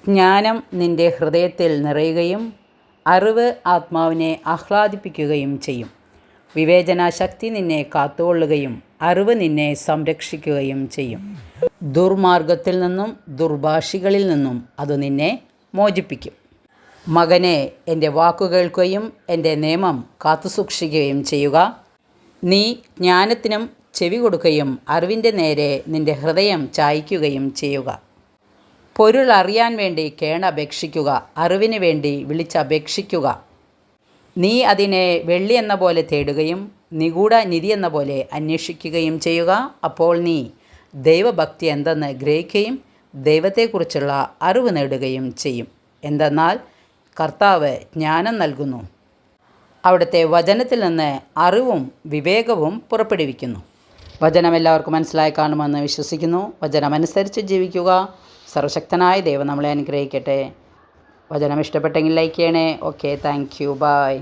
ജ്ഞാനം നിൻ്റെ ഹൃദയത്തിൽ നിറയുകയും അറിവ് ആത്മാവിനെ ആഹ്ലാദിപ്പിക്കുകയും ചെയ്യും. വിവേചനാശക്തി നിന്നെ കാത്തുകൊള്ളുകയും അറിവ് നിന്നെ സംരക്ഷിക്കുകയും ചെയ്യും. ദുർമാർഗത്തിൽ നിന്നും ദുർഭാഷികളിൽ നിന്നും അത് നിന്നെ മോചിപ്പിക്കും. മകനെ, എൻ്റെ വാക്കു കേൾക്കുകയും എൻ്റെ നിയമം കാത്തുസൂക്ഷിക്കുകയും ചെയ്യുക. നീ ജ്ഞാനത്തിനും ചെവി കൊടുക്കുകയും അറിവിൻ്റെ നേരെ നിൻ്റെ ഹൃദയം ചായ്ക്കുകയും ചെയ്യുക. പൊരുൾ അറിയാൻ വേണ്ടി കേണപേക്ഷിക്കുക, അറിവിന് വേണ്ടി വിളിച്ചപേക്ഷിക്കുക. നീ അതിനെ വെള്ളി എന്ന പോലെ തേടുകയും നിഗൂഢ നിധി എന്ന പോലെ അന്വേഷിക്കുകയും ചെയ്യുക. അപ്പോൾ നീ ദൈവഭക്തി എന്തെന്ന് ഗ്രഹിക്കുകയും ദൈവത്തെക്കുറിച്ചുള്ള അറിവ് നേടുകയും ചെയ്യും. എന്തെന്നാൽ കർത്താവ് ജ്ഞാനം നൽകുന്നു, അവിടുത്തെ വചനത്തിൽ നിന്ന് അറിവും വിവേകവും പുറപ്പെടുവിക്കുന്നു. വചനം എല്ലാവർക്കും മനസ്സിലായി കാണുമെന്ന് വിശ്വസിക്കുന്നു. വചനമനുസരിച്ച് ജീവിക്കുക. സർവശക്തനായ ദൈവം നമ്മളെ അനുഗ്രഹിക്കട്ടെ. വചനം ഇഷ്ടപ്പെട്ടെങ്കിൽ ലൈക്ക് ചെയ്യണേ. Okay, thank you, by.